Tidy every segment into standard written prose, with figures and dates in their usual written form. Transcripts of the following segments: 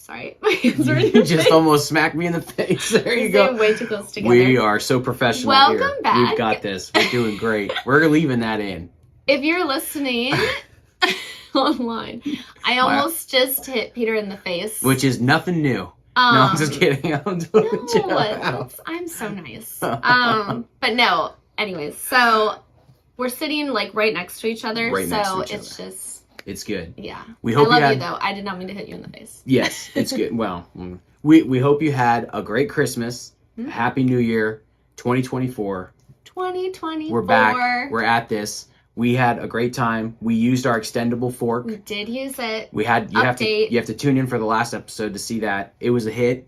Sorry, my hands are in You your just face. almost smacked me in the face. There you go. Way too close together. We are so professional here. Welcome back. We've got this. We're doing great. We're leaving that in. If you're listening online, I almost just hit Peter in the face. Which is nothing new. No, I'm just kidding. I'm doing I'm so nice. But no, anyways, so we're sitting like right next to each other. Right next to each it's other. just... It's good. Yeah. We hope I love you though. I did not mean to hit you in the face. Yes, it's good. Well, we hope you had a great Christmas. Mm-hmm. Happy New Year, 2024. 2024. We're back. We're at this. We had a great time. We used our extendable fork. We did use it. You have to tune in for the last episode to see that. It was a hit.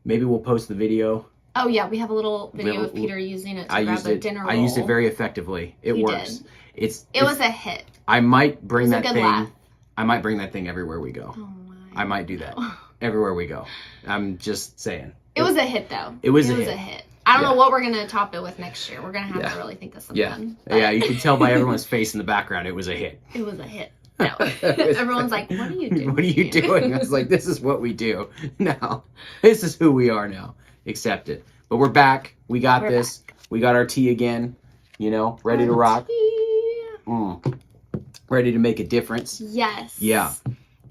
Maybe we'll post the video. Oh yeah, we have a little video of Peter using it to grab a dinner roll. I used it very effectively. It works. Did. It was a hit. I might bring that thing. Laugh. I might bring that thing everywhere we go. Oh my. I might do that everywhere we go. I'm just saying. It was a hit though. It was a hit. I don't know what we're gonna top it with next year. We're gonna have to really think of something. Yeah, you can tell by everyone's face in the background. It was a hit. It was a hit. No, everyone's like, "What are you doing? What are you doing?" I was like, "This is what we do now. This is who we are now. Accept it." But we're back. We got this. Back. We got our tea again. Ready to rock. Ready to make a difference. Yes. Yeah.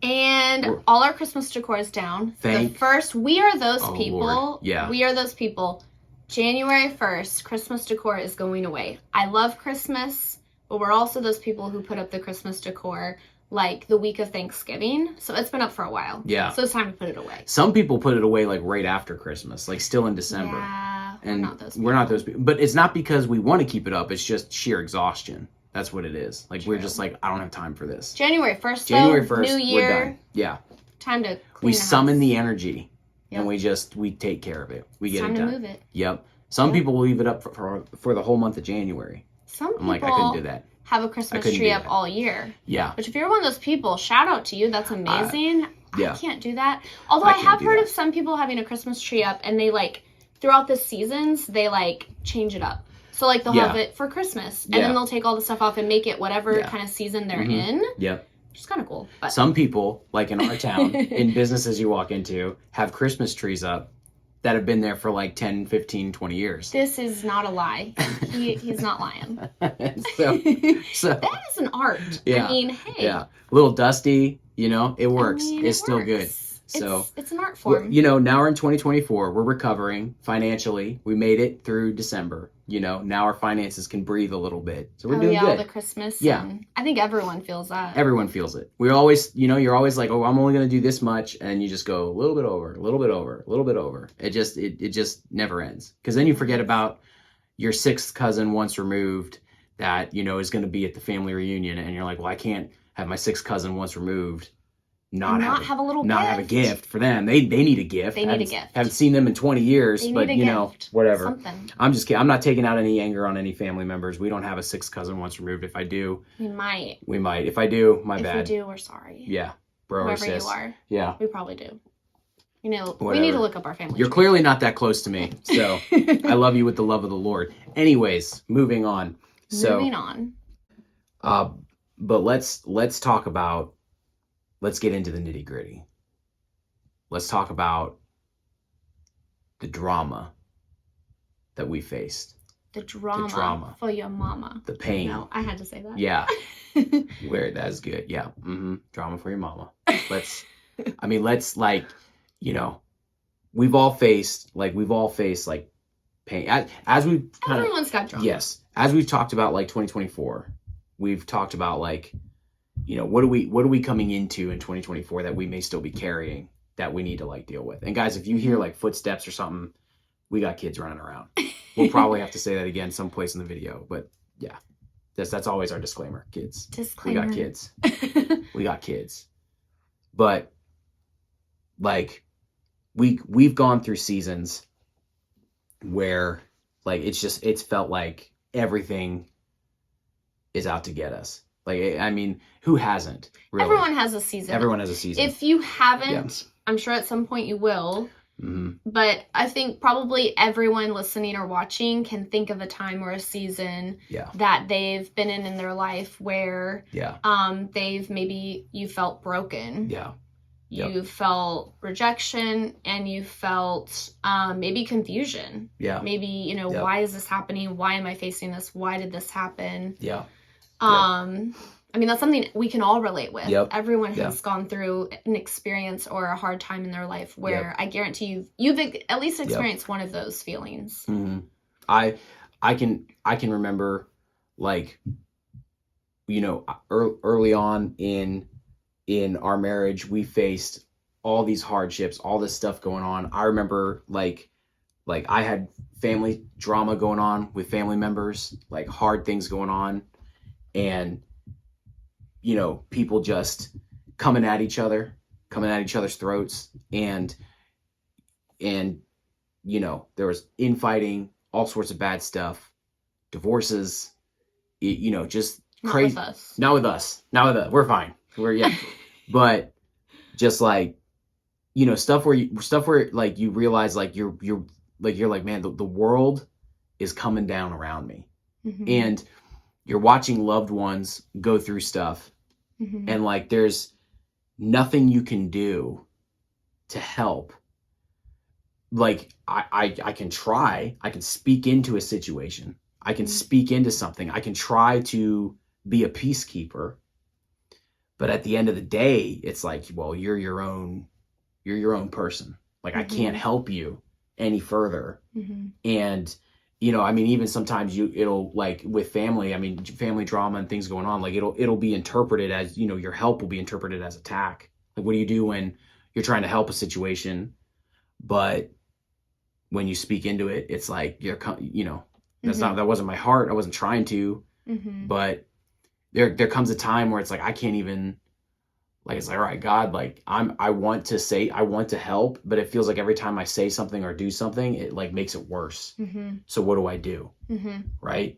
And all our Christmas decor is down. We are those people. Lord. Yeah. We are those people. January 1st, Christmas decor is going away. I love Christmas, but we're also those people who put up the Christmas decor like the week of Thanksgiving. So it's been up for a while. Yeah. So it's time to put it away. Some people put it away like right after Christmas, like still in December. Yeah. And we're not those people. But it's not because we want to keep it up. It's just sheer exhaustion. That's what it is. Like, we're just like, I don't have time for this. January 1st, January 1st, New Year. we're done. Yeah. Time to clean We summon house. the energy, and we take care of it. We get it done. Time to move it. Yep. Some people will leave it up for the whole month of January. Some people I'm like, I couldn't do that. Have a Christmas tree up all year. Yeah. Which if you're one of those people, shout out to you. That's amazing. Yeah. I can't do that. Although I have heard of some people having a Christmas tree up and they like, throughout the seasons, they like change it up. So like they'll have it for Christmas and then they'll take all the stuff off and make it whatever kind of season they're in. Yep. Which is kind of cool. But. Some people, like in our town, in businesses you walk into, have Christmas trees up that have been there for like 10, 15, 20 years. This is not a lie. He's not lying. so that is an art. Yeah. I mean, hey. Yeah. A little dusty, it works. It's still good. So it's an art form. Now we're in 2024. We're recovering financially. We made it through December. Now our finances can breathe a little bit. So we're doing good. All the Christmas. Yeah. I think everyone feels that. Everyone feels it. We always, you're always like, oh, I'm only going to do this much. And you just go a little bit over, a little bit over, a little bit over. It just never ends. Because then you forget about your sixth cousin once removed that, is going to be at the family reunion. And you're like, well, I can't have my sixth cousin once removed not have a gift for them. They need a gift. They need a gift. Haven't seen them in 20 years, but whatever. Something. I'm just kidding. I'm not taking out any anger on any family members. We don't have a sixth cousin once removed. If I do, we might. If I do, my bad. If we do, we're sorry. Yeah, bro or sis. Whoever you are. Yeah, we probably do. Whatever. We need to look up our family. You're clearly not that close to me, so I love you with the love of the Lord. Anyways, moving on. But let's talk about. Let's get into the nitty gritty. Let's talk about the drama that we faced. The drama for your mama. The pain. No, I had to say that. Yeah. That's good. Yeah. Drama for your mama. Let's we've all faced pain. As we've everyone's got drama. Yes. As we've talked about 2024, we've talked about what are we coming into in 2024 that we may still be carrying that we need to deal with. And guys, if you hear footsteps or something, we got kids running around. We'll probably have to say that again someplace in the video, but yeah, that's always our disclaimer. Kids. Disclaimer. We got kids. We got kids. But we've gone through seasons where it's felt like everything is out to get us. Who hasn't? Really? Everyone has a season. Everyone has a season. If you haven't, I'm sure at some point you will. Mm-hmm. But I think probably everyone listening or watching can think of a time or a season that they've been in their life where you felt broken. Yeah. You felt rejection, and you felt maybe confusion. Yeah. Maybe, you know, why is this happening? Why am I facing this? Why did this happen? Yeah. I mean, that's something we can all relate with. Yep. Everyone has gone through an experience or a hard time in their life where I guarantee you've at least experienced one of those feelings. Mm-hmm. I can remember, like, you know, early on in our marriage, we faced all these hardships, all this stuff going on. I remember like I had family drama going on with family members, like hard things going on, and, you know, people just coming at each other's throats, and you know, there was infighting, all sorts of bad stuff, divorces, you know, just crazy. Not with us. We're fine. But just like, you know, stuff where like you realize like you're like, man, the world is coming down around me. Mm-hmm. And you're watching loved ones go through stuff, and like there's nothing you can do to help. Like I can try, I can speak into a situation, I can speak into something, I can try to be a peacekeeper, but at the end of the day, it's like, well, you're your own person. Like I can't help you any further. And, you know, I mean, even sometimes it'll like with family, I mean, family drama and things going on, like it'll be interpreted as, you know, your help will be interpreted as attack. Like, what do you do when you're trying to help a situation, but when you speak into it, it's like you know, that wasn't my heart. I wasn't trying to, but there comes a time where it's like, I can't even, like, it's like, all right, God, like I want to help, but it feels like every time I say something or do something, it like makes it worse. So what do I do? Right?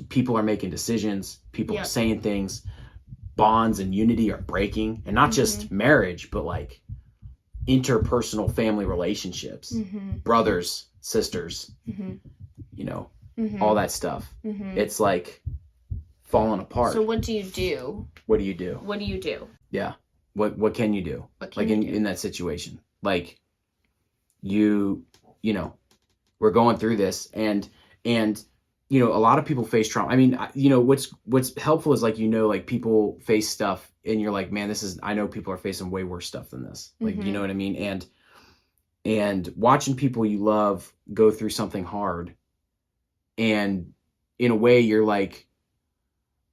People are making decisions. People are saying things. Bonds and unity are breaking, and not just marriage, but like interpersonal family relationships, brothers, sisters, you know, all that stuff. It's like falling apart. So what do you do? What do you do? What do you do? Yeah. What can you do? In that situation? Like you know, we're going through this, and you know, a lot of people face trauma. I mean, you know, what's helpful is like, you know, like people face stuff and you're like, man, I know people are facing way worse stuff than this. Like, you know what I mean? And watching people you love go through something hard, and in a way you're like,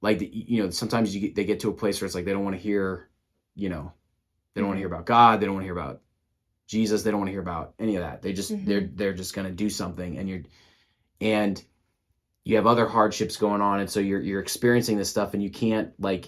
you know, sometimes they get to a place where it's like, they don't want to hear, you know, they don't want to hear about God. They don't want to hear about Jesus. They don't want to hear about any of that. They just, they're just going to do something, and you have other hardships going on. And so you're experiencing this stuff, and you can't, like,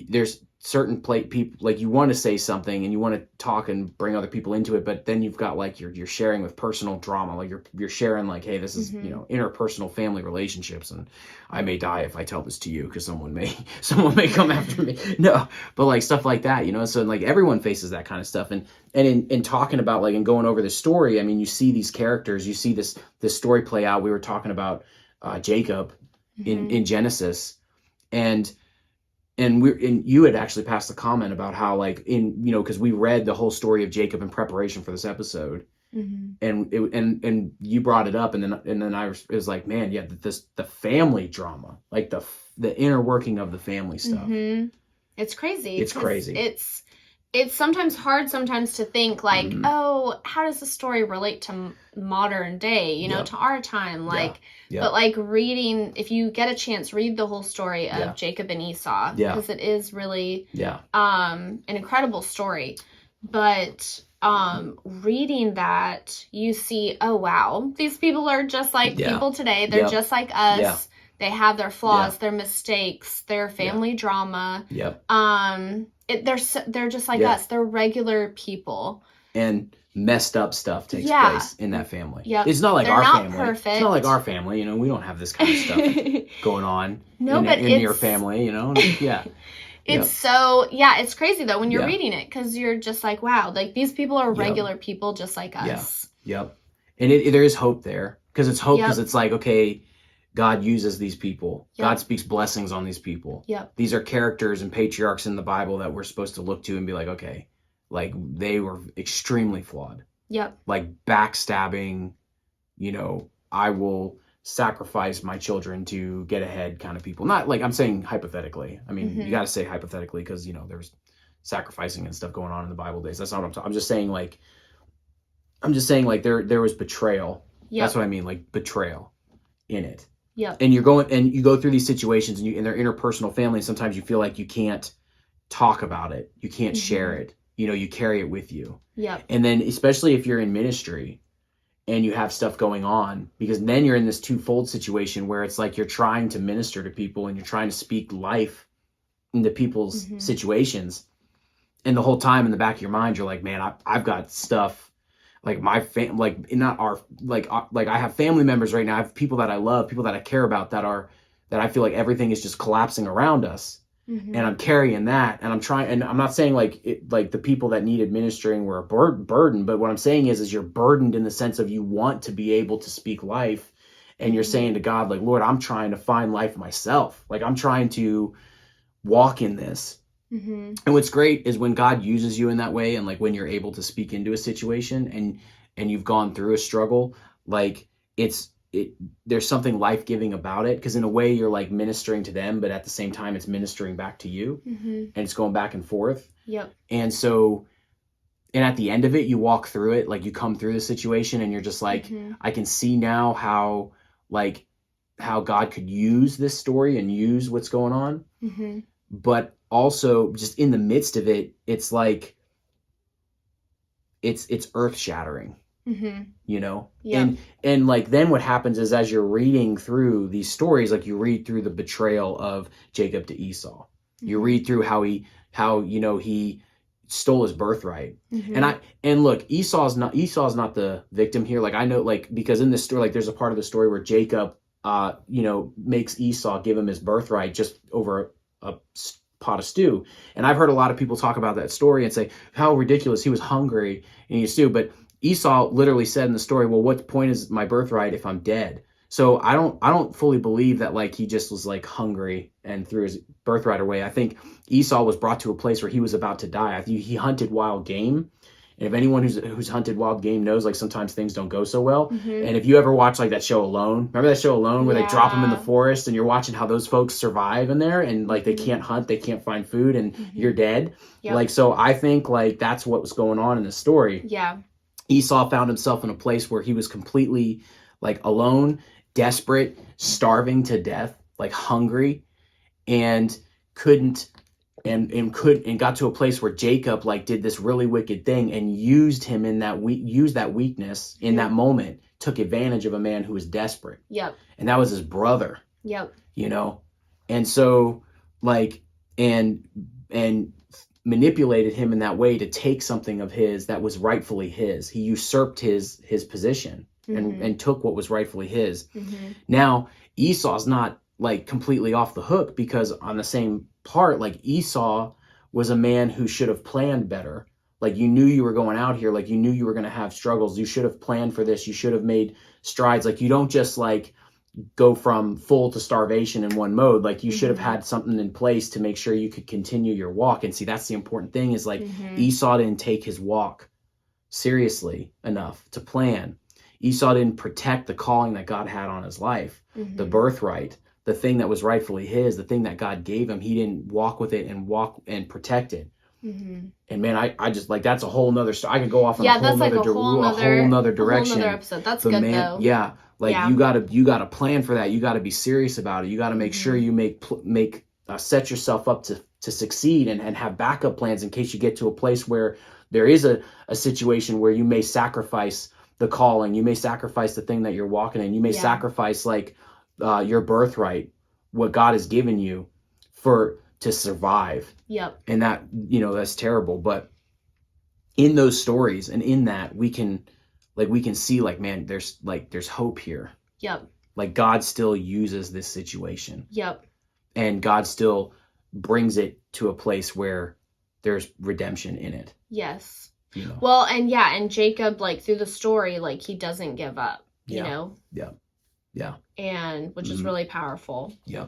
there's certain people, like, you want to say something and you want to talk and bring other people into it, but then you've got like, you're sharing with personal drama. Like you're sharing like, hey, this is, you know, interpersonal family relationships, and I may die if I tell this to you because someone may come after me. No, but like stuff like that, you know? So like everyone faces that kind of stuff. And in talking about like, and going over this story, I mean, you see these characters, you see this story play out. We were talking about Jacob in Genesis, and you had actually passed the comment about how, like, you know, because we read the whole story of Jacob in preparation for this episode, and you brought it up, and then I was like, man, yeah, the family drama, like the inner working of the family stuff. It's crazy. It's crazy. It's sometimes hard to think like, oh, how does the story relate to modern day, you know, to our time? Like, but like reading, if you get a chance, read the whole story of Jacob and Esau, because it is really an incredible story. But reading that, you see, oh, wow, these people are just like people today. They're just like us. They have their flaws, their mistakes, their family drama. They're just like us. They're regular people. And messed up stuff takes place in that family. It's not like they're our not family. Perfect. It's not like our family. You know, we don't have this kind of stuff going on in your family, you know? It's so, it's crazy though when you're reading it, because you're just like, wow, like these people are regular people just like us. And there is hope there, because it's hope, because it's like, okay, God uses these people. God speaks blessings on these people. These are characters and patriarchs in the Bible that we're supposed to look to and be like, okay, like they were extremely flawed. Yep. Like backstabbing, I will sacrifice my children to get ahead kind of people. Not like I'm saying hypothetically. I mean, you got to say hypothetically because, there's sacrificing and stuff going on in the Bible days. That's not what I'm talking. I'm just saying like there was betrayal. Yep. That's what I mean, like betrayal in it. Yeah. And you go through these situations and they're interpersonal family. And sometimes you feel like you can't talk about it. You can't share it. You carry it with you. Yeah. And then especially if you're in ministry and you have stuff going on, because then you're in this twofold situation where it's like you're trying to minister to people and you're trying to speak life into people's situations. And the whole time in the back of your mind, you're like, man, I've got stuff like my fam, like not our, like I have family members right now. I have people that I love, people that I care about that I feel like everything is just collapsing around us. And I'm carrying that, and I'm trying, and I'm not saying like the people that needed ministering were a burden, but what I'm saying is you're burdened in the sense of you want to be able to speak life, and you're saying to God, like, Lord, I'm trying to find life myself. Like I'm trying to walk in this. And what's great is when God uses you in that way, and like when you're able to speak into a situation and you've gone through a struggle, like there's something life-giving about it, because in a way you're like ministering to them, but at the same time it's ministering back to you, and it's going back and forth. Yep. And at the end of it, you walk through it, like you come through the situation and you're just like, I can see now how God could use this story and use what's going on. But also just in the midst of it, it's like, it's earth-shattering. Yeah. And like then what happens is as you're reading through these stories, like you read through the betrayal of Jacob to Esau, you read through how he stole his birthright. And look, Esau's not the victim here. Like I know, like, because in this story, like there's a part of the story where Jacob makes Esau give him his birthright just over a pot of stew. And I've heard a lot of people talk about that story and say how ridiculous, he was hungry and he stew. But Esau literally said in the story, well, what point is my birthright if I'm dead? So I don't fully believe that like he just was like hungry and threw his birthright away. I think Esau was brought to a place where he was about to die. I think he hunted wild game. And if anyone who's hunted wild game knows, like sometimes things don't go so well. And if you ever watch like that show Alone, remember that show Alone where they drop them in the forest and you're watching how those folks survive in there, and like they can't hunt, they can't find food, and you're dead. Yep. Like, so I think like that's what was going on in the story. Yeah. Esau found himself in a place where he was completely like alone, desperate, starving to death, like hungry, and couldn't and got to a place where Jacob like did this really wicked thing and used him in that weakness in that moment, took advantage of a man who was desperate. Yep. And that was his brother. Yep. And so like and manipulated him in that way to take something of his that was rightfully his. He usurped his position and took what was rightfully his. Now, Esau's not like completely off the hook, because on the same part, like Esau was a man who should have planned better. Like you knew you were going out here, like you knew you were going to have struggles. You should have planned for this. You should have made strides. Like you don't just like go from full to starvation in one mode. Like you should have had something in place to make sure you could continue your walk. And see, that's the important thing is like Esau didn't take his walk seriously enough to plan. Esau didn't protect the calling that God had on his life, the birthright, the thing that was rightfully his, the thing that God gave him. He didn't walk with it and protect it. And man, I just like, that's a whole nother story. I could go off on a whole nother direction. A whole nother episode. That's good though. Yeah. Like you gotta plan for that. You gotta be serious about it. You gotta make sure you set yourself up to succeed and have backup plans in case you get to a place where there is a situation where you may sacrifice the calling. You may sacrifice the thing that you're walking in. You may sacrifice like your birthright, what God has given you to survive. Yep. And that, that's terrible. But in those stories and in that we can see like, man, there's hope here. Yep. Like God still uses this situation. Yep. And God still brings it to a place where there's redemption in it. Yes. Well, and Jacob, like through the story, like he doesn't give up, you know? Yeah. Yeah. And which is really powerful. Yeah.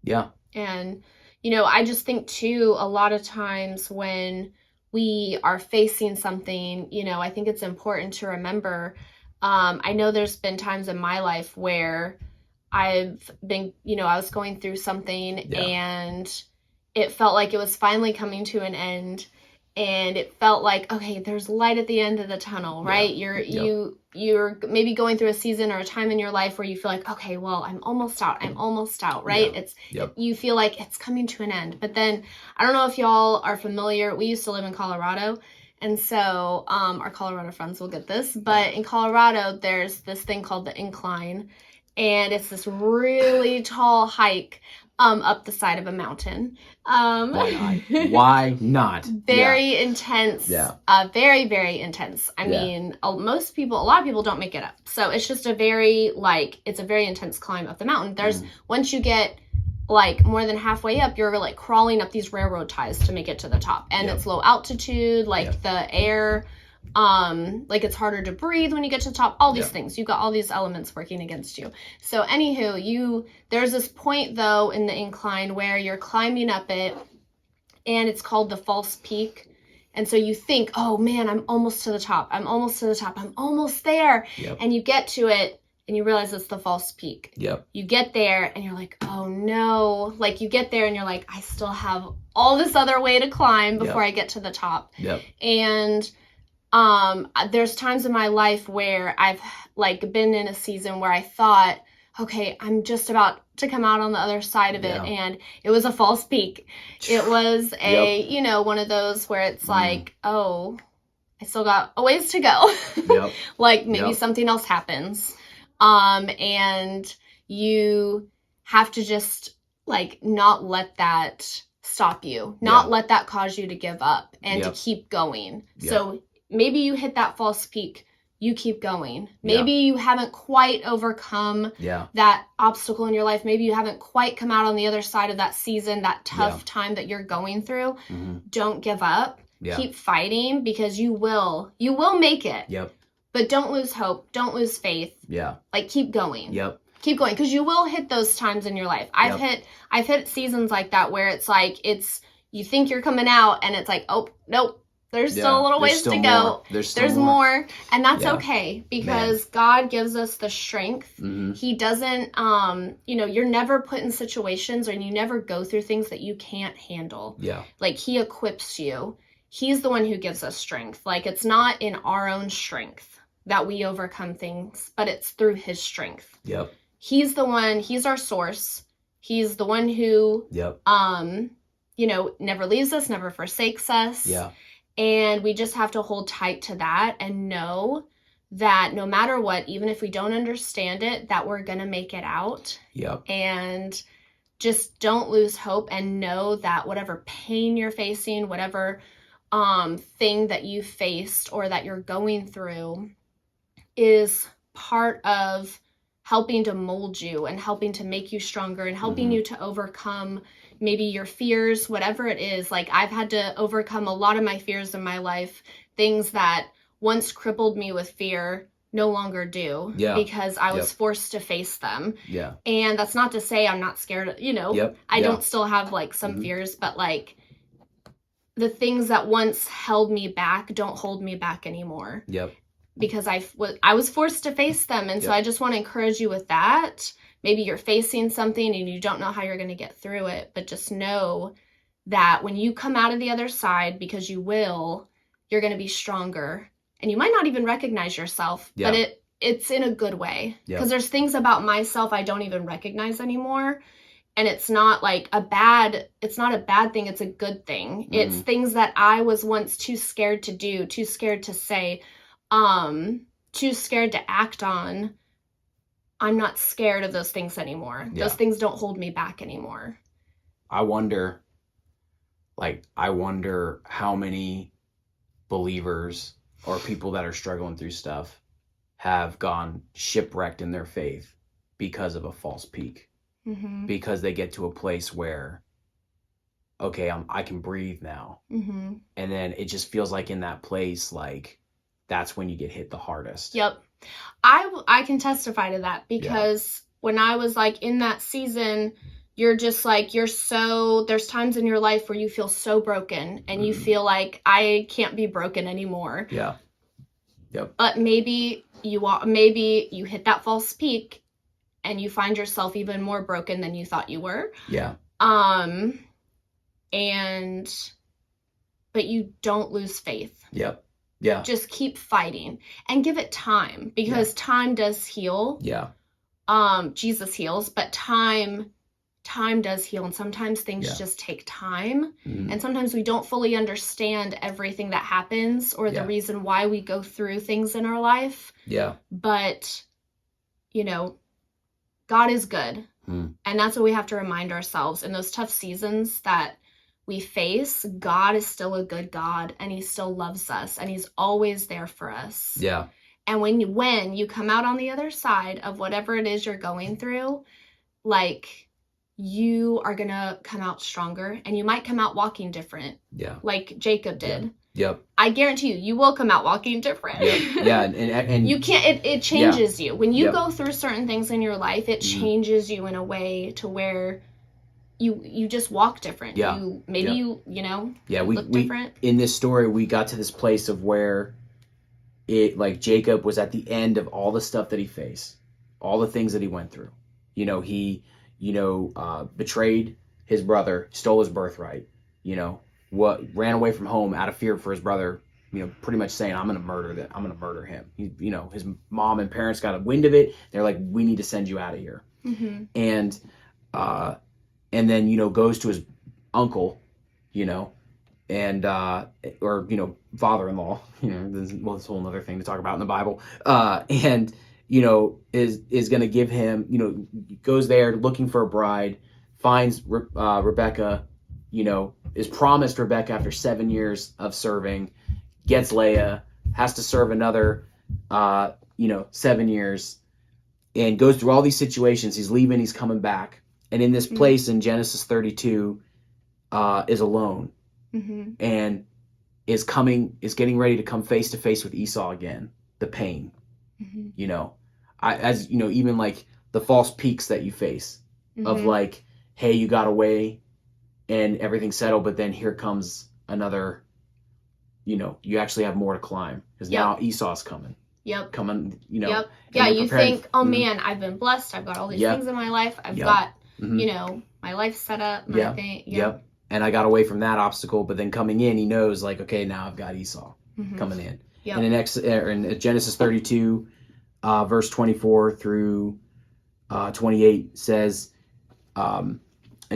Yeah. And, I just think too, a lot of times when we are facing something, you know, I think it's important to remember. I know there's been times in my life where I've been, you know, I was going through something and it felt like it was finally coming to an end, and it felt like, okay, there's light at the end of the tunnel, right? You're maybe going through a season or a time in your life where you feel like, okay, well, I'm almost out, right? It's you feel like it's coming to an end. But then I don't know if y'all are familiar. We used to live in Colorado, and so our Colorado friends will get this, but in Colorado there's this thing called the incline, and it's this really tall hike up the side of a mountain. Why not? Very intense. Very, very intense. I mean, a lot of people don't make it up. So it's just it's a very intense climb up the mountain. There's, once you get like more than halfway up, you're like crawling up these railroad ties to make it to the top. And it's low altitude, like the air, like it's harder to breathe when you get to the top, all these things. You've got all these elements working against you. So anywho, there's this point though in the incline where you're climbing up it, and it's called the false peak. And so you think, oh man, I'm almost to the top. I'm almost there. And you get to it and you realize it's the false peak. You get there and you're like, oh no. Like you get there and you're like, I still have all this other way to climb before I get to the top. And there's times in my life where I've like been in a season where I thought, okay, I'm just about to come out on the other side of it. And it was a false peak. It was you know, one of those where it's like, oh, I still got a ways to go. Like maybe something else happens. And you have to just like not let that stop you, not let that cause you to give up and to keep going. So maybe you hit that false peak, you keep going. Maybe you haven't quite overcome that obstacle in your life. Maybe you haven't quite come out on the other side of that season, that tough time that you're going through. Don't give up. Keep fighting, because you will make it. But don't lose hope. Don't lose faith. Like keep going. Keep going, because you will hit those times in your life. I've hit seasons like that where it's like you think you're coming out and it's like, oh nope. There's still a little ways to go. There's more. And that's okay, because God gives us the strength. He doesn't, you know, you're never put in situations, or you never go through things that you can't handle. Like he equips you. He's the one who gives us strength. Like it's not in our own strength that we overcome things, but it's through his strength. He's the one, he's our source. He's the one who, you know, never leaves us, never forsakes us. And we just have to hold tight to that and know that no matter what, even if we don't understand it, that we're going to make it out. And just don't lose hope, and know that whatever pain you're facing, whatever thing that you faced or that you're going through is part of helping to mold you and helping to make you stronger and helping you to overcome maybe your fears, whatever it is. Like I've had to overcome a lot of my fears in my life, things that once crippled me with fear no longer do, because I was forced to face them. And that's not to say I'm not scared, you know, I don't still have like some fears, but like the things that once held me back don't hold me back anymore. Because I was forced to face them. And so I just want to encourage you with that. Maybe you're facing something and you don't know how you're going to get through it, but just know that when you come out of the other side, because you will, you're going to be stronger. And you might not even recognize yourself, but it's in a good way. Because there's things about myself I don't even recognize anymore. And it's not like it's not a bad thing, it's a good thing. It's things that I was once too scared to do, too scared to say, too scared to act on. I'm not scared of those things anymore. Those things don't hold me back anymore. I wonder how many believers or people that are struggling through stuff have gone shipwrecked in their faith because of a false peak. Because they get to a place where, okay, I can breathe now. And then it just feels like in that place, like that's when you get hit the hardest. I can testify to that, because when I was like in that season, you're just like, there's times in your life where you feel so broken and you feel like I can't be broken anymore. Yeah. Yep. But maybe you hit that false peak and you find yourself even more broken than you thought you were. Yeah. But you don't lose faith. Yep. Yeah. Just keep fighting and give it time, because time does heal. Yeah. Jesus heals, but time does heal, and sometimes things just take time, and sometimes we don't fully understand everything that happens or the reason why we go through things in our life. Yeah. But God is good, and that's what we have to remind ourselves in those tough seasons that we face. God is still a good God, and he still loves us, and he's always there for us. Yeah. And when you come out on the other side of whatever it is you're going through, like, you are going to come out stronger, and you might come out walking different. Yeah. Like Jacob did. Yeah. Yep. I guarantee you will come out walking different. Yep. Yeah. And you can't, it changes you. When you go through certain things in your life, it changes you in a way to where you just walk different. Yeah. You look different. In this story, we got to this place of where Jacob was at the end of all the stuff that he faced, all the things that he went through. He betrayed his brother, stole his birthright, ran away from home out of fear for his brother, pretty much saying, I'm going to murder him. His mom and parents got a wind of it. They're like, we need to send you out of here. Mm-hmm. And then, goes to his uncle, and, father-in-law, this is a whole other thing to talk about in the Bible. And, is going to give him, goes there looking for a bride, finds Rebecca, is promised Rebecca after 7 years of serving, gets Leah, has to serve another, 7 years, and goes through all these situations. He's leaving, he's coming back. And in this place in Genesis 32, is alone, and is getting ready to come face to face with Esau again. The pain, even like the false peaks that you face of like, hey, you got away and everything's settled, but then here comes another, you actually have more to climb, because now Esau's coming. Yep. Coming, Yep. Yeah, you think, oh man, I've been blessed. I've got all these things in my life. I've got, my life set up. My thing. Yep. And I got away from that obstacle, but then coming in, he knows like, okay, now I've got Esau coming in. Yep. And in Genesis 32, verse 24 through 28 says, and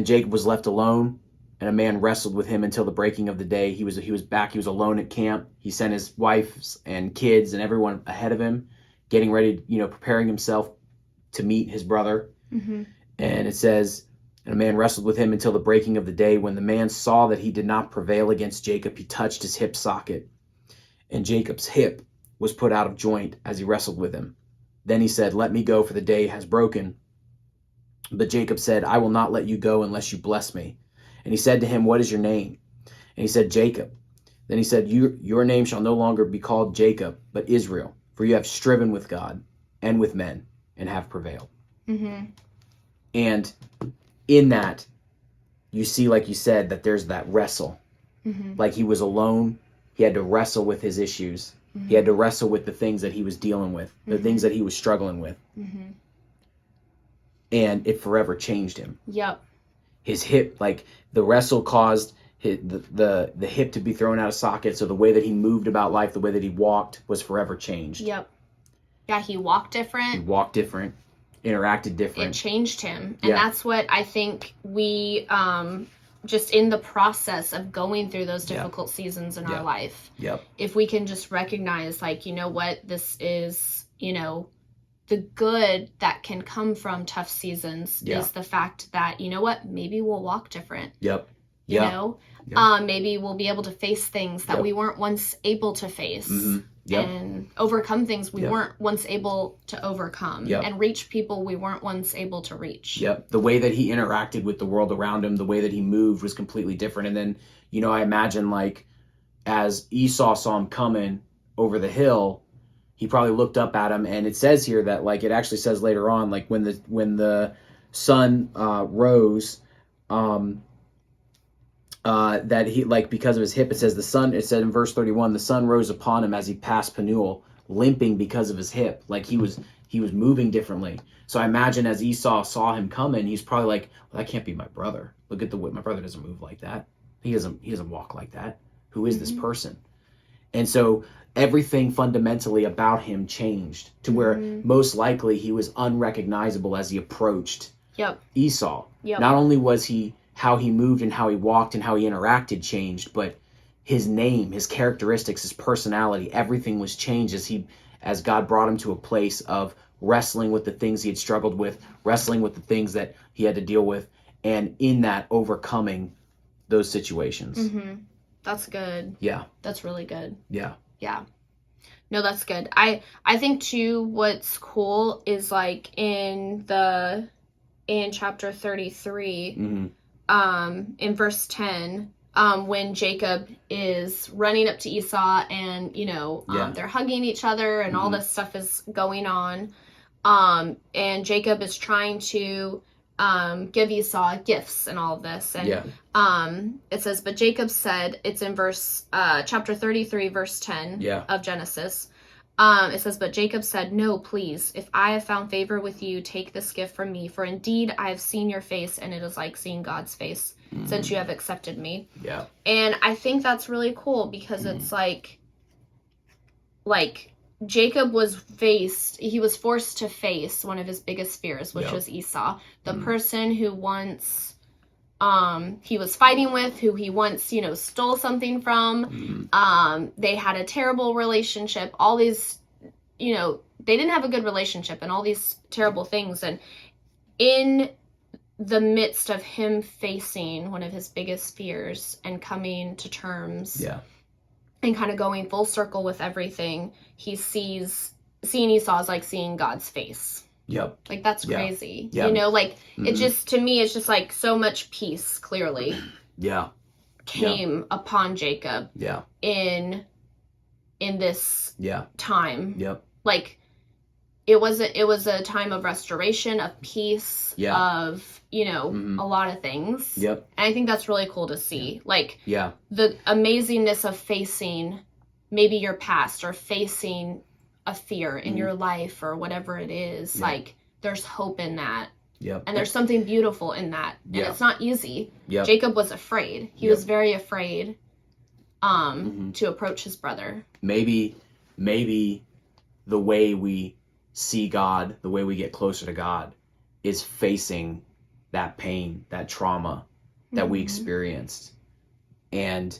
Jacob was left alone, and a man wrestled with him until the breaking of the day. He was back. He was alone at camp. He sent his wives and kids and everyone ahead of him, getting ready, preparing himself to meet his brother. Mm-hmm. And it says, and a man wrestled with him until the breaking of the day. When the man saw that he did not prevail against Jacob, he touched his hip socket, and Jacob's hip was put out of joint as he wrestled with him. Then he said, let me go, for the day has broken. But Jacob said, I will not let you go unless you bless me. And he said to him, what is your name? And he said, Jacob. Then he said, your name shall no longer be called Jacob, but Israel, for you have striven with God and with men and have prevailed. Mm-hmm. And in that, you see, like you said, that there's that wrestle. Mm-hmm. Like he was alone. He had to wrestle with his issues. Mm-hmm. He had to wrestle with the things that he was dealing with, the things that he was struggling with. Mm-hmm. And it forever changed him. Yep. His hip, like the wrestle caused the hip to be thrown out of socket. So the way that he moved about life, the way that he walked, was forever changed. Yep. Yeah, he walked different. Interacted different. It changed him. And that's what I think we, just in the process of going through those difficult seasons in our life, if we can just recognize, like, what, this is, the good that can come from tough seasons is the fact that, what, maybe we'll walk different. Yep. Maybe we'll be able to face things that we weren't once able to face. Mm-hmm. Yep. And overcome things we weren't once able to overcome, and reach people we weren't once able to reach. Yep. The way that he interacted with the world around him, the way that he moved was completely different. And then, I imagine, like, as Esau saw him coming over the hill, he probably looked up at him, and it says here that, like, it actually says later on, like, when the sun rose, that he, like, because of his hip, it says the sun, it said in verse 31, the sun rose upon him as he passed Penuel, limping because of his hip. Like he was moving differently. So I imagine as Esau saw him coming, he's probably like, well, that can't be my brother. Look at the way my brother doesn't move like that. He doesn't walk like that. Who is this person? And so everything fundamentally about him changed to where most likely he was unrecognizable as he approached Esau. Not only was how he moved and how he walked and how he interacted changed, but his name, his characteristics, his personality, everything was changed as God brought him to a place of wrestling with the things he had struggled with, wrestling with the things that he had to deal with, and in that overcoming those situations. That's good. Yeah. That's really good. Yeah. Yeah. No, that's good. I think too what's cool is like in chapter 33, in verse 10, when Jacob is running up to Esau and, they're hugging each other and all this stuff is going on. And Jacob is trying to give Esau gifts and all of this. And it says, but Jacob said, it's in chapter 33, verse 10 of Genesis. It says, but Jacob said, no, please, if I have found favor with you, take this gift from me. For indeed, I have seen your face, and it is like seeing God's face, since you have accepted me. Yeah. And I think that's really cool because it's like Jacob was forced to face one of his biggest fears, which was Esau, the person who once he was fighting with, who he once, stole something from. They had a terrible relationship, all these, they didn't have a good relationship and all these terrible things. And in the midst of him facing one of his biggest fears and coming to terms and kind of going full circle with everything, he seeing Esau as like seeing God's face. Yep. Like, that's crazy. Yep. It just, to me, it's just like so much peace, clearly. Came upon Jacob. In this time. Yep. Like, it was a time of restoration, of peace, of, a lot of things. Yep. And I think that's really cool to see. Like, the amazingness of facing maybe your past or facing a fear in your life or whatever it is. Like, there's hope in that. Yep. And there's something beautiful in that. And it's not easy. Yep. Jacob was afraid. He was very afraid to approach his brother. Maybe the way we see God, the way we get closer to God, is facing that pain, that trauma that we experienced and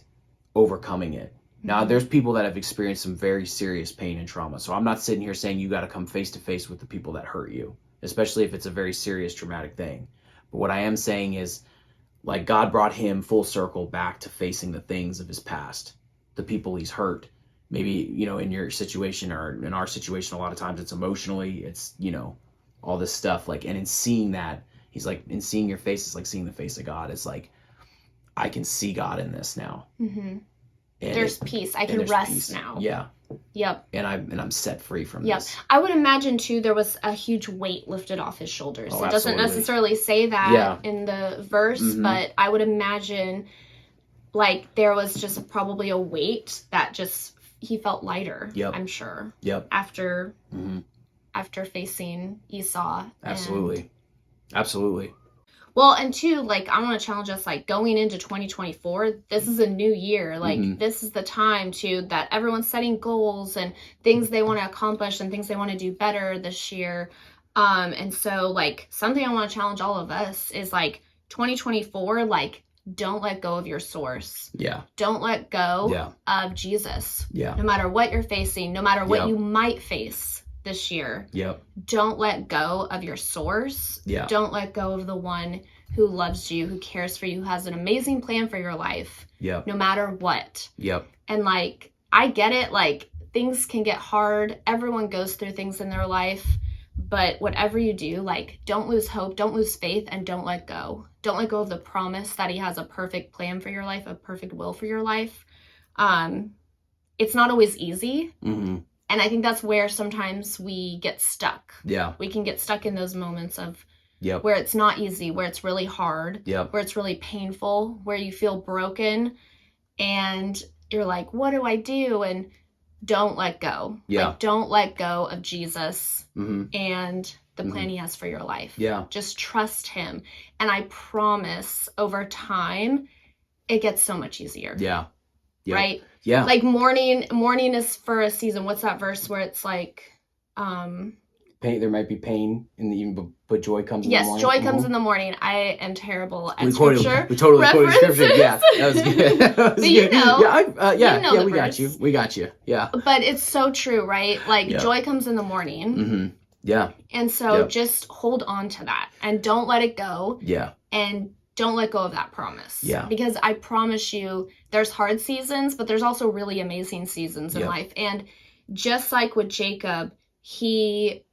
overcoming it. Now, there's people that have experienced some very serious pain and trauma. So I'm not sitting here saying you got to come face to face with the people that hurt you, especially if it's a very serious, traumatic thing. But what I am saying is, like, God brought him full circle back to facing the things of his past, the people he's hurt. Maybe, in your situation or in our situation, a lot of times it's emotionally, it's, all this stuff. Like, and in seeing that, he's like, in seeing your face, it's like seeing the face of God. It's like, I can see God in this now. There's peace. I can rest peace now. Yeah. Yep. And I'm set free from this. I would imagine too there was a huge weight lifted off his shoulders. It doesn't necessarily say that in the verse, but I would imagine like there was just probably a weight that just he felt lighter. Yep. I'm sure. Yep. After facing Esau. Absolutely. Absolutely. Well, and two, like, I want to challenge us, like, going into 2024, this is a new year. Like, this is the time, that everyone's setting goals and things they want to accomplish and things they want to do better this year. And so, like, something I want to challenge all of us is, like, 2024, like, don't let go of your source. Yeah. Don't let go of Jesus. Yeah. No matter what you're facing, no matter what you might face this year. Yep. Don't let go of your source. Yeah. Don't let go of the one who loves you, who cares for you, who has an amazing plan for your life. Yep. No matter what. Yep. And like, I get it. Like, things can get hard. Everyone goes through things in their life. But whatever you do, like, don't lose hope, don't lose faith, and don't let go. Don't let go of the promise that he has a perfect plan for your life, a perfect will for your life. It's not always easy. And I think that's where sometimes we get stuck. Yeah. We can get stuck in those moments of Yep. where it's not easy, where it's really hard, Yep. where it's really painful, where you feel broken and you're like, what do I do? And don't let go. Yeah. Like, don't let go of Jesus Mm-hmm. and the plan Mm-hmm. he has for your life. Yeah. Just trust him. And I promise over time, it gets so much easier. Yeah. Yep. Right? Yeah. Like mourning is for a season. What's that verse where it's like, pain, there might be pain in the evening, but joy comes in the morning. Yes, joy comes in the morning. I am terrible at we scripture. We totally quoted references. scripture. Yeah, that was good. That was But you good. know. Yeah, we verse. got you. We got you. Yeah. But it's so true, right? Like, joy comes in the morning. Mm-hmm. Yeah. And so just hold on to that and don't let it go. Yeah. And don't let go of that promise. Yeah. Because I promise you, there's hard seasons, but there's also really amazing seasons in life. And just like with Jacob, he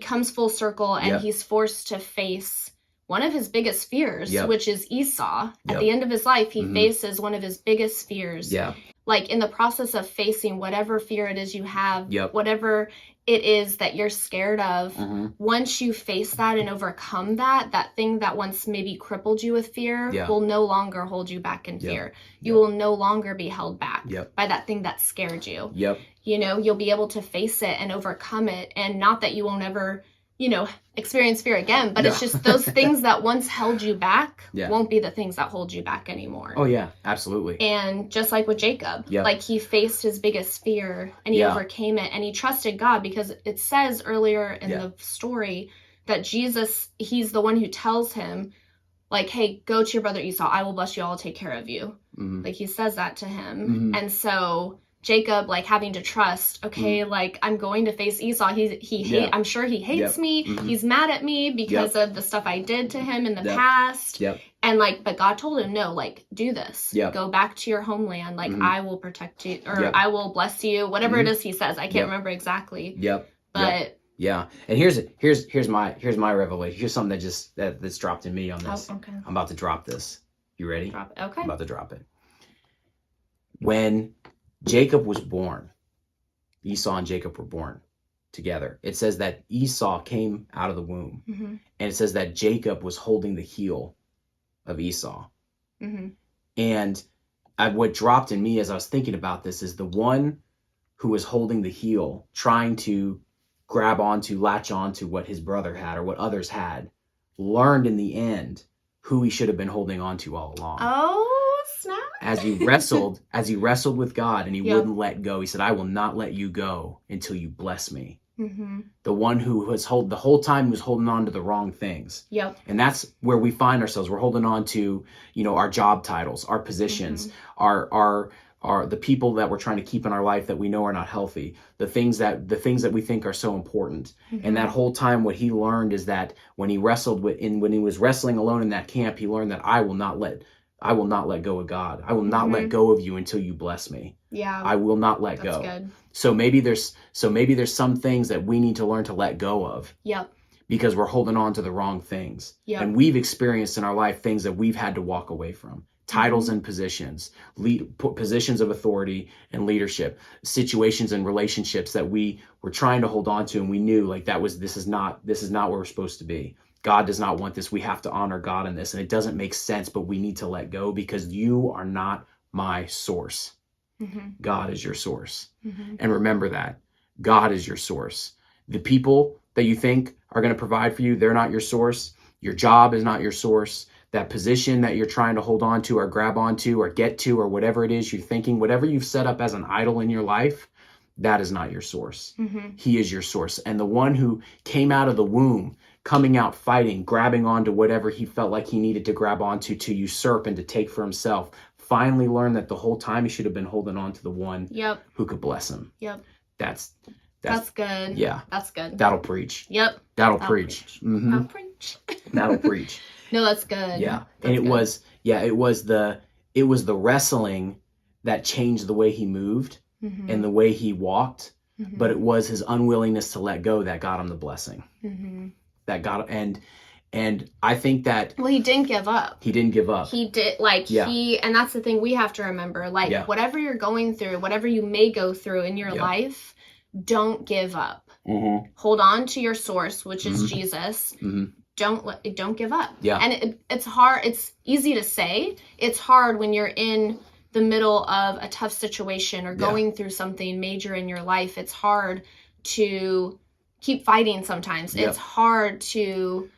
comes full circle and he's forced to face one of his biggest fears, which is Esau. At the end of his life, he faces one of his biggest fears. Yeah. Like in the process of facing whatever fear it is you have, whatever it is that you're scared of, once you face that and overcome that thing that once maybe crippled you with fear will no longer hold you back in fear. You will no longer be held back by that thing that scared you. You know, you'll be able to face it and overcome it. And not that you won't ever, experience fear again, but it's just those things that once held you back won't be the things that hold you back anymore. Oh, yeah, absolutely. And just like with Jacob, like he faced his biggest fear and he overcame it and he trusted God, because it says earlier in the story that Jesus, he's the one who tells him, like, hey, go to your brother Esau. I will bless you. I'll take care of you. Like he says that to him. And so Jacob, like, having to trust, okay, like, I'm going to face Esau. I'm sure he hates me. He's mad at me because of the stuff I did to him in the past. And, like, but God told him, no, like, do this. Go back to your homeland. Like, I will protect you, or I will bless you. Whatever it is he says. I can't remember exactly. But... Yeah, and here's my revelation. Here's something that's dropped in me on this. Oh, okay. I'm about to drop this. You ready? Drop it. Okay. I'm about to drop it. When Jacob was born, Esau and Jacob were born together. It says that Esau came out of the womb, and it says that Jacob was holding the heel of Esau. And what dropped in me as I was thinking about this is the one who was holding the heel, trying to latch onto what his brother had or what others had, learned in the end who he should have been holding on to all along. Oh, snap. As he wrestled with God and he wouldn't let go. He said, I will not let you go until you bless me. The one who was the whole time was holding on to the wrong things. And that's where we find ourselves. We're holding on to, our job titles, our positions, are the people that we're trying to keep in our life that we know are not healthy, the things that we think are so important. And that whole time, what he learned is that when he when he was wrestling alone in that camp, he learned that I will not let go of God. I will not let go of you until you bless me. I will not let go. Good. So maybe there's some things that we need to learn to let go of. Because we're holding on to the wrong things. And we've experienced in our life things that we've had to walk away from. Titles and positions, positions of authority and leadership, situations and relationships that we were trying to hold on to, and we knew like this is not where we're supposed to be. God does not want this. We have to honor God in this, and it doesn't make sense, but we need to let go because you are not my source. God is your source. And remember that. God is your source. The people that you think are going to provide for you, they're not your source. Your job is not your source. That position that you're trying to hold on to or grab onto or get to or whatever it is you're thinking, whatever you've set up as an idol in your life, that is not your source. He is your source. And the one who came out of the womb, coming out fighting, grabbing onto whatever he felt like he needed to grab onto to usurp and to take for himself, finally learned that the whole time he should have been holding on to the one who could bless him. That's good. Yeah. That's good. That'll preach. That'll preach. That'll preach. That'll preach. No, that's good. Yeah. That's and it good. was the wrestling that changed the way he moved and the way he walked, but it was his unwillingness to let go that got him the blessing. That got and I think that he didn't give up. He didn't give up. He did and that's the thing we have to remember. Whatever you're going through, whatever you may go through in your life, don't give up. Hold on to your source, which is Jesus. don't give up. Yeah. And it's hard. It's easy to say. It's hard when you're in the middle of a tough situation or going through something major in your life. It's hard to keep fighting sometimes. It's hard to,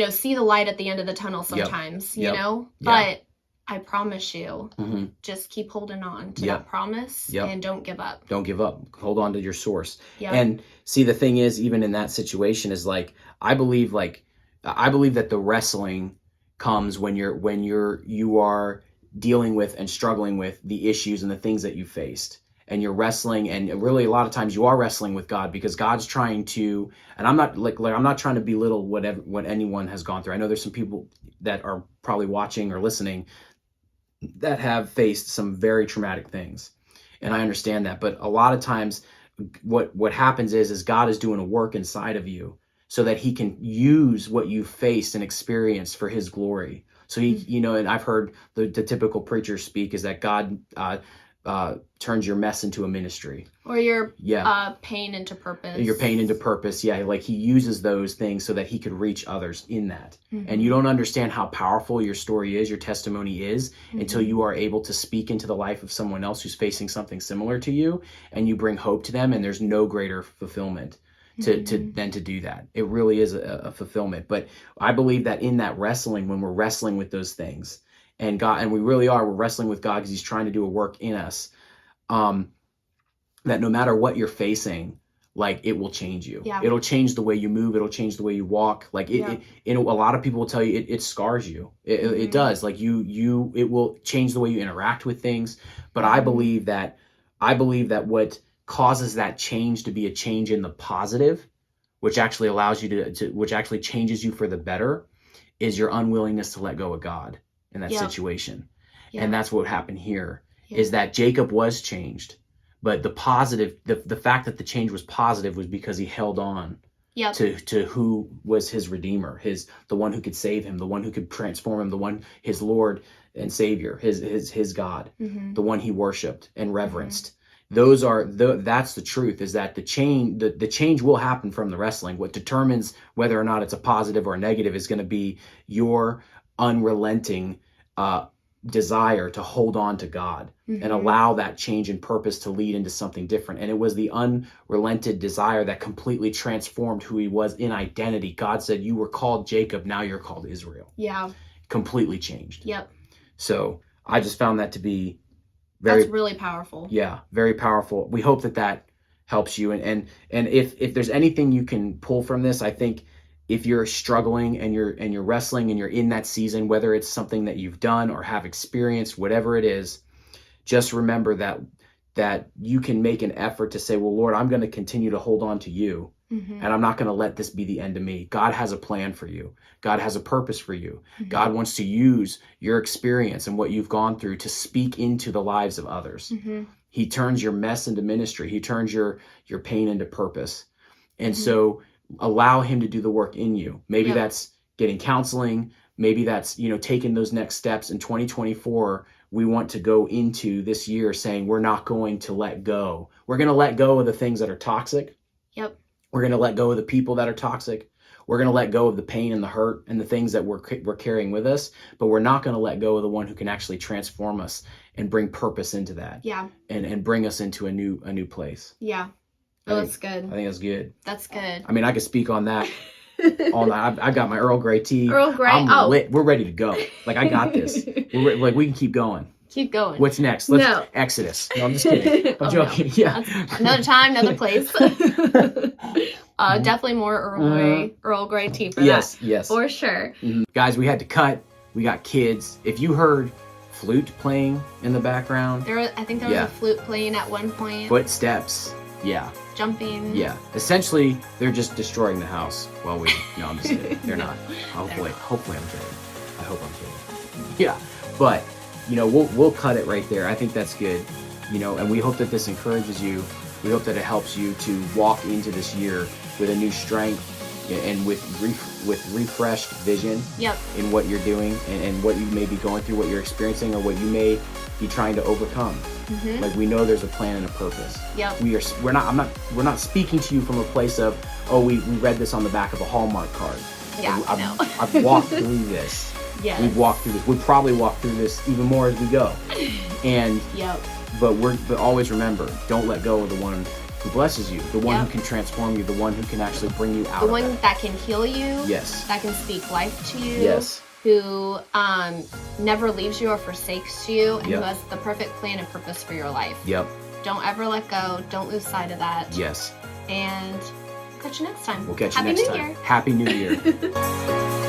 see the light at the end of the tunnel sometimes, you know? But I promise you, just keep holding on to that promise and don't give up. Don't give up. Hold on to your source. Yep. And see, the thing is, even in that situation is like, I believe that the wrestling comes when you are dealing with and struggling with the issues and the things that you faced. And you're wrestling, and really a lot of times you are wrestling with God, because God's trying to, and I'm not trying to belittle what anyone has gone through. I know there's some people that are probably watching or listening that have faced some very traumatic things. And I understand that. But a lot of times what happens is God is doing a work inside of you so that he can use what you faced and experienced for his glory. So he, and I've heard the typical preacher speak is that God turns your mess into a ministry, or your pain into purpose. Your pain into purpose, like he uses those things so that he could reach others in that. And you don't understand how powerful your story is, your testimony is, until you are able to speak into the life of someone else who's facing something similar to you, and you bring hope to them. And there's no greater fulfillment than to do that. It really is a fulfillment. But I believe that in that wrestling, when we're wrestling with those things, and God, and we're wrestling with God because he's trying to do a work in us, that no matter what you're facing, like, it will change you. Yeah. It'll change the way you move. It'll change the way you walk. Like a lot of people will tell you it scars you. It does. Like it will change the way you interact with things. But I believe that what causes that change to be a change in the positive, which actually allows you which actually changes you for the better, is your unwillingness to let go of God in that situation. And that's what happened here, is that Jacob was changed. But the positive, the fact that the change was positive was because he held on to who was his redeemer, the one who could save him, the one who could transform him, his Lord and Savior, his God, the one he worshiped and reverenced. That's the truth, is that the change will happen from the wrestling. What determines whether or not it's a positive or a negative is going to be your unrelenting desire to hold on to God and allow that change in purpose to lead into something different. And it was the unrelented desire that completely transformed who he was in identity. God said, you were called Jacob, now you're called Israel. Yeah. Completely changed. Yep. So I just found that to be that's really powerful. Yeah, very powerful. We hope that helps you. And if there's anything you can pull from this, I think if you're struggling and you're wrestling and you're in that season, whether it's something that you've done or have experienced, whatever it is, just remember that you can make an effort to say, well, Lord, I'm going to continue to hold on to you. And I'm not going to let this be the end of me. God has a plan for you. God has a purpose for you. God wants to use your experience and what you've gone through to speak into the lives of others. He turns your mess into ministry. He turns your pain into purpose. And so allow him to do the work in you. Maybe that's getting counseling. Maybe that's, taking those next steps. In 2024, we want to go into this year saying we're not going to let go. We're going to let go of the things that are toxic. Yep. We're going to let go of the people that are toxic. We're going to let go of the pain and the hurt and the things that we're carrying with us, but we're not going to let go of the one who can actually transform us and bring purpose into that. Yeah. And bring us into a new place. Yeah. That's good. I think that's good. That's good. I mean, I could speak on that. I got my Earl Grey tea. Earl Grey. Lit. We're ready to go. Like, I got this. We can keep going. Keep going. What's next? Exodus. No, I'm just kidding. I'm joking. No. Yeah. Another time, another place. Definitely more Earl Grey tea for that. Yes. For sure. Guys, we had to cut. We got kids. If you heard flute playing in the background. I think there was a flute playing at one point. Footsteps. Yeah. Jumping. Yeah. Essentially, they're just destroying the house while we... No, I'm just kidding. They're not. Hopefully I'm kidding. I hope I'm kidding. Yeah. But... we'll cut it right there. I think that's good. And we hope that this encourages you. We hope that it helps you to walk into this year with a new strength and with refreshed vision in what you're doing and what you may be going through, what you're experiencing, or what you may be trying to overcome. Like, we know there's a plan and a purpose. Yep. We're not speaking to you from a place of, we read this on the back of a Hallmark card. Yeah, I've walked through this. Yes. We've walked through this. We'll probably walk through this even more as we go. And but always remember, don't let go of the one who blesses you, the one who can transform you, the one who can actually bring you out. The one that can heal you. Yes. That can speak life to you. Yes. Who never leaves you or forsakes you, and who has the perfect plan and purpose for your life. Yep. Don't ever let go. Don't lose sight of that. Yes. And catch you next time. We'll catch you next time. Happy New Year. Happy New Year.